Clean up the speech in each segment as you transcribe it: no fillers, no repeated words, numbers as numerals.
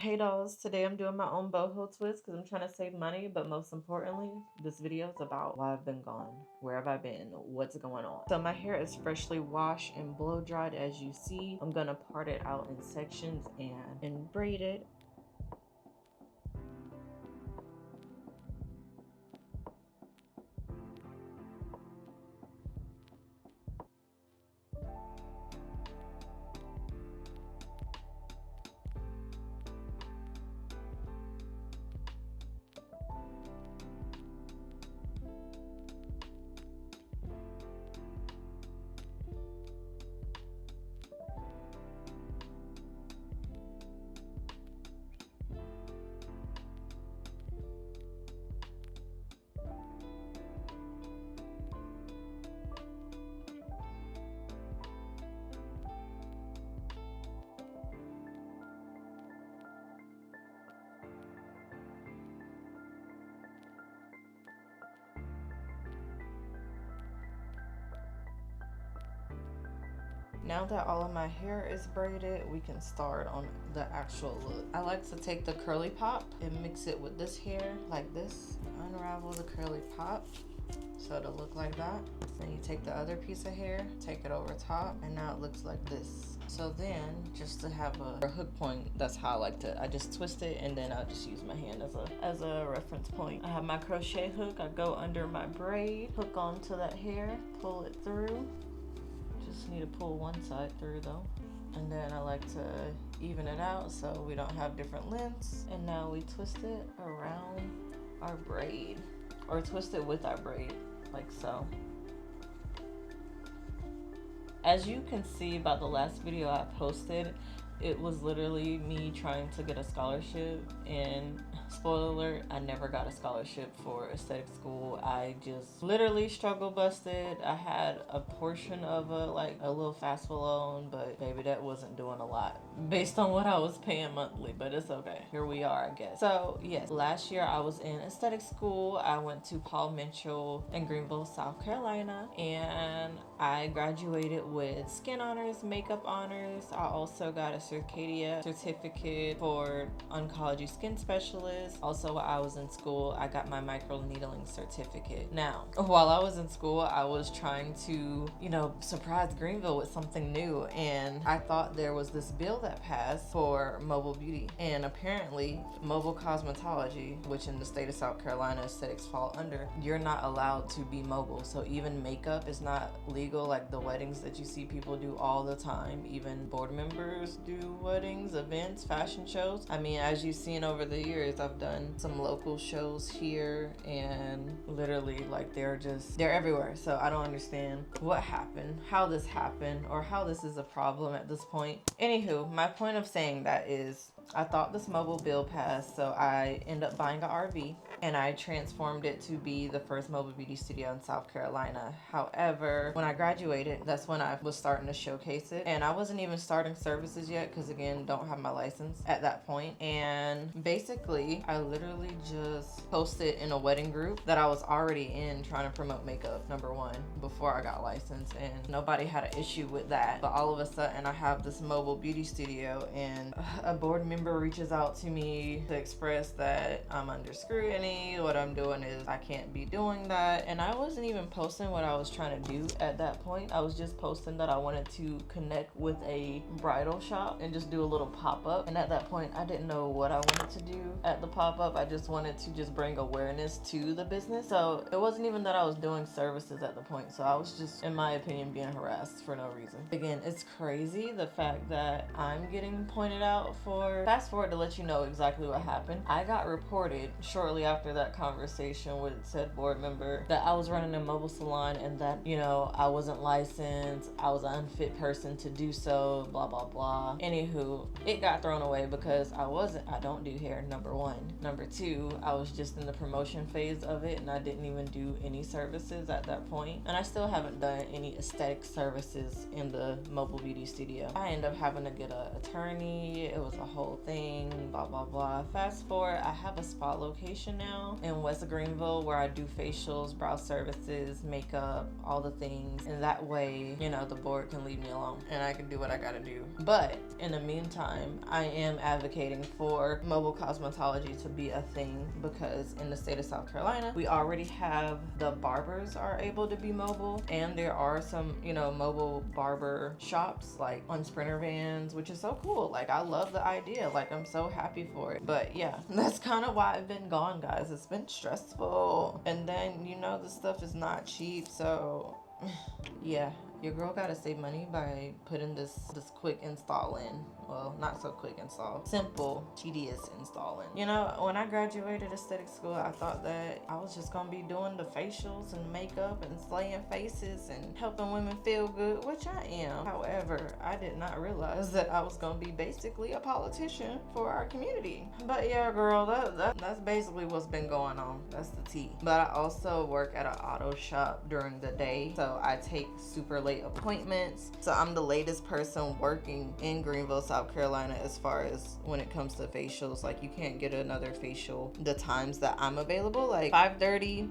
Hey dolls, today I'm doing my own boho twist because I'm trying to save money, but most importantly, this video is about why I've been gone. Where have I been? What's going on? So my hair is freshly washed and blow dried as you see. I'm gonna part it out in sections and braid it. Now that all of my hair is braided, we can start on the actual look. I like to take the curly pop and mix it with this hair like this. Unravel the curly pop so it'll look like that. Then you take the other piece of hair, take it over top, and now it looks like this. So then, just to have a hook point, that's how I like to, I just twist it and then I'll just use my hand as a reference point. I have my crochet hook, I go under my braid, hook onto that hair, pull it through. Just need to pull one side through though. And then I like to even it out so we don't have different lengths. And now we twist it around our braid, or twist it with our braid, like so. As you can see by the last video I posted, it was literally me trying to get a scholarship, and spoiler alert, I never got a scholarship for aesthetic school. I just literally struggle busted. I had a portion of a little FAFSA loan, but baby, that wasn't doing a lot based on what I was paying monthly, but it's okay. Here we are, I guess. So yes, last year I was in aesthetic school. I went to Paul Mitchell in Greenville, South Carolina, and I graduated with skin honors, makeup honors. I also got a Circadia certificate for oncology skin specialist. Also, while I was in school, I got my micro needling certificate. Now, while I was in school, I was trying to, surprise Greenville with something new, and I thought there was this bill that passed for mobile beauty, and apparently mobile cosmetology, which in the state of South Carolina aesthetics fall under, you're not allowed to be mobile. So even makeup is not legal, like the weddings that you see people do all the time. Even board members do weddings, events, fashion shows. I mean, as you've seen over the years, I've done some local shows here, and literally they're everywhere. So I don't understand what happened, how this happened, or how this is a problem at this point. Anywho, my point of saying that is I thought this mobile bill passed, so I ended up buying an RV and I transformed it to be the first mobile beauty studio in South Carolina. However, when I graduated, that's when I was starting to showcase it, and I wasn't even starting services yet because, again, don't have my license at that point. And basically, I literally just posted in a wedding group that I was already in trying to promote makeup, number one, before I got licensed, and nobody had an issue with that. But all of a sudden, I have this mobile beauty studio, and a board member reaches out to me to express that I'm under scrutiny. What I'm doing is I can't be doing that. And I wasn't even posting what I was trying to do at that point. I was just posting that I wanted to connect with a bridal shop and just do a little pop-up. And at that point, I didn't know what I wanted to do at the pop-up. I just wanted to just bring awareness to the business. So it wasn't even that I was doing services at the point. So I was just, in my opinion, being harassed for no reason. Again, it's crazy the fact that I'm getting pointed out for. Fast forward to let you know exactly what happened. I got reported shortly after that conversation with said board member that I was running a mobile salon and that, I wasn't licensed, I was an unfit person to do so, blah, blah, blah. Anywho, it got thrown away because I don't do hair, number one. Number two, I was just in the promotion phase of it and I didn't even do any services at that point. And I still haven't done any aesthetic services in the mobile beauty studio. I ended up having to get an attorney. It was a whole whole thing, blah blah blah. Fast forward, I have a spa location now in West Greenville where I do facials, brow services, makeup, all the things, and that way, you know, the board can leave me alone and I can do what I gotta do. But in the meantime, I am advocating for mobile cosmetology to be a thing, because in the state of South Carolina, we already have the barbers are able to be mobile, and there are some, you know, mobile barber shops like on Sprinter vans, which is so cool. Like, I love the idea. Like, I'm so happy for it. But yeah, that's kind of why I've been gone, guys. It's been stressful, and then, you know, this stuff is not cheap, so yeah, your girl gotta save money by putting this quick install in. Well, not so quick install, simple, tedious install in. You know, when I graduated aesthetic school, I thought that I was just gonna be doing the facials and makeup and slaying faces and helping women feel good, which I am. However, I did not realize that I was gonna be basically a politician for our community. But yeah, girl, that's basically what's been going on. That's the tea. But I also work at an auto shop during the day, so I take super late appointments. So I'm the latest person working in Greenville, South Carolina, as far as when it comes to facials. Like, you can't get another facial the times that I'm available, like 5:30,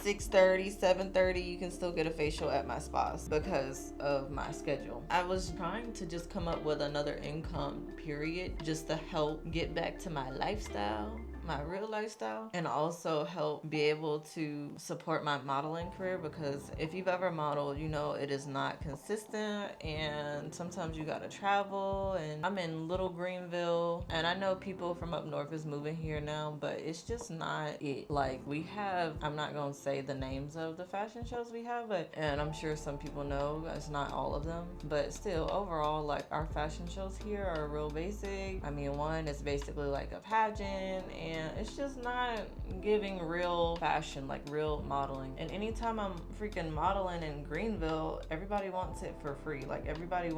6:30, 7:30, you can still get a facial at my spas because of my schedule. I was trying to just come up with another income, period, just to help get back to my lifestyle, my real lifestyle, and also help be able to support my modeling career, because if you've ever modeled, you know it is not consistent, and sometimes you gotta travel. And I'm in Little Greenville, and I know people from up north is moving here now, but it's just not it. Like, we have, I'm not gonna say the names of the fashion shows we have, but, and I'm sure some people know, it's not all of them, but still, overall, like, our fashion shows here are real basic. I mean, one is basically like a pageant, and it's just not giving real fashion, like real modeling. And anytime I'm freaking modeling in Greenville, everybody wants it for free. Like, nobody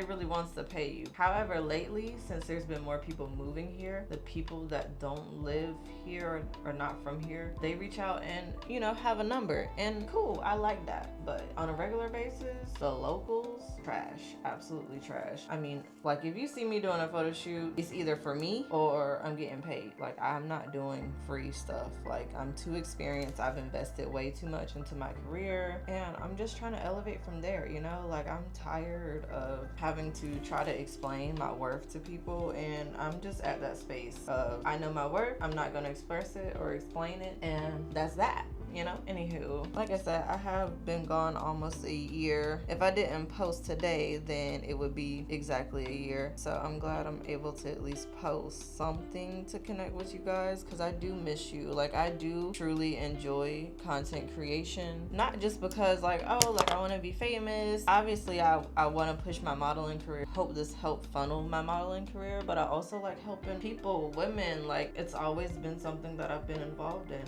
really wants to pay you. However, lately, since there's been more people moving here, the people that don't live here or not from here, they reach out and, you know, have a number. And cool, I like that. But on a regular basis, the locals, trash, absolutely trash. I mean, like, if you see me doing a photo shoot, it's either for me or I'm getting paid. Like, I'm not doing free stuff. Like, I'm too experienced. I've invested way too much into my career, and I'm just trying to elevate from there, you know? Like, I'm tired of having to try to explain my worth to people, and I'm just at that space of, I know my worth, I'm not gonna express it or explain it, and that's that. You know, anywho, like I said, I have been gone almost a year. If I didn't post today, then it would be exactly a year. So I'm glad I'm able to at least post something to connect with you guys, because I do miss you. Like, I do truly enjoy content creation, not just because like, oh, like I want to be famous. Obviously, I want to push my modeling career, hope this help funnel my modeling career, but I also like helping people, women. Like, it's always been something that I've been involved in.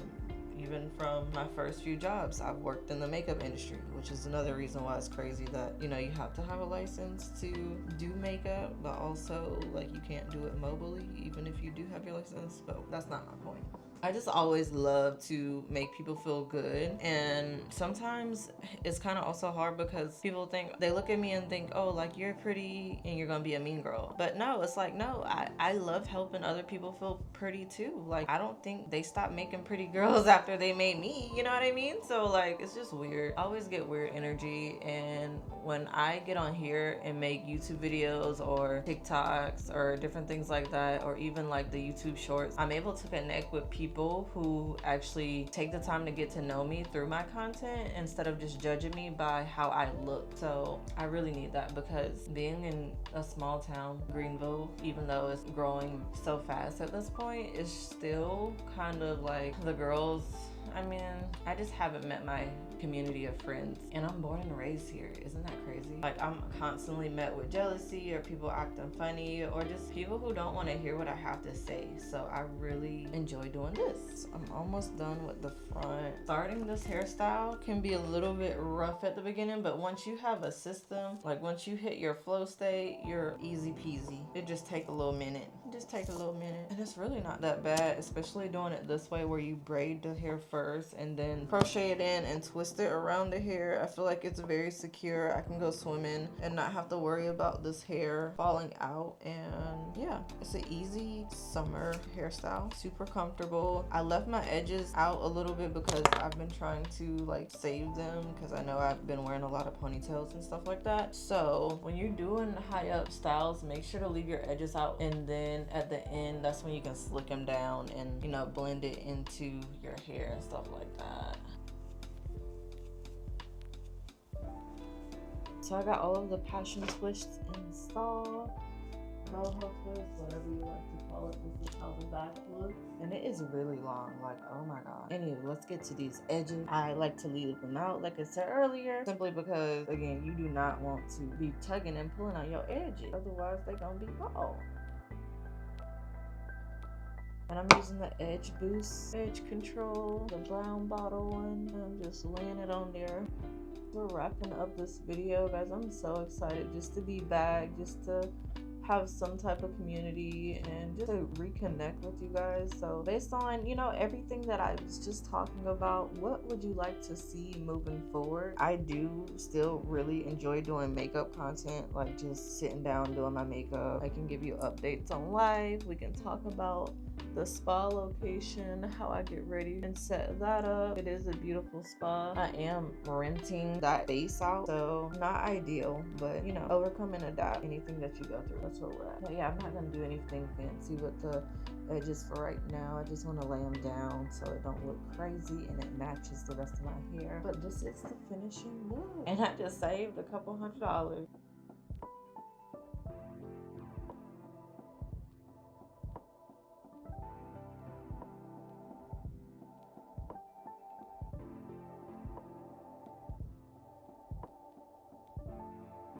Even from my first few jobs, I've worked in the makeup industry, which is another reason why it's crazy that, you know, you have to have a license to do makeup, but also, like, you can't do it mobily, even if you do have your license. But that's not my point. I just always love to make people feel good, and sometimes it's kind of also hard because people think, they look at me and think, oh, like, you're pretty and you're gonna be a mean girl. But no, it's like, no, I love helping other people feel pretty too. Like, I don't think they stopped making pretty girls after they made me, you know what I mean? So, like, it's just weird. I always get weird energy, and when I get on here and make YouTube videos or TikToks or different things like that, or even like the YouTube shorts, I'm able to connect with people who actually take the time to get to know me through my content instead of just judging me by how I look. So I really need that, because being in a small town, Greenville, even though it's growing so fast at this point, is still kind of like the girls. I mean, I just haven't met my community of friends, and I'm born and raised here. Isn't that crazy? Like, I'm constantly met with jealousy, or people acting funny, or just people who don't want to hear what I have to say. So I really enjoy doing this. I'm almost done with the front. Starting this hairstyle can be a little bit rough at the beginning, but once you have a system, like once you hit your flow state, you're easy peasy. It just take a little minute. just take a little minute. And it's really not that bad, especially doing it this way where you braid the hair first and then crochet it in and twist it around the hair. I feel like it's very secure. I can go swimming and not have to worry about this hair falling out. And yeah, it's an easy summer hairstyle, super comfortable. I left my edges out a little bit because I've been trying to like save them because I know I've been wearing a lot of ponytails and stuff like that. So when you're doing high up styles, make sure to leave your edges out, and then at the end, that's when you can slick them down and, you know, blend it into your hair and stuff like that. So I got all of the passion twists installed. Boho twist, whatever you like to call it. This is how the back looks. And it is really long, like, oh my god. Anyway, let's get to these edges. I like to leave them out, like I said earlier, simply because, again, you do not want to be tugging and pulling on your edges. Otherwise, they're gonna be bald. And I'm using the Edge Boost Edge Control, the brown bottle one. I'm just laying it on there. We're wrapping up this video, guys. I'm so excited just to be back, just to have some type of community and just to reconnect with you guys. So based on, you know, everything that I was just talking about, what would you like to see moving forward? I do still really enjoy doing makeup content, like just sitting down doing my makeup. I can give you updates on life. We can talk about the spa location, how I get ready and set that up. It is a beautiful spa. I am renting that space out, so not ideal, but you know, overcome and adapt anything that you go through. That's where we're at. But yeah, I'm not gonna do anything fancy with the edges for right now. I just want to lay them down so it don't look crazy and it matches the rest of my hair. But this is the finishing look, and I just saved a couple $100.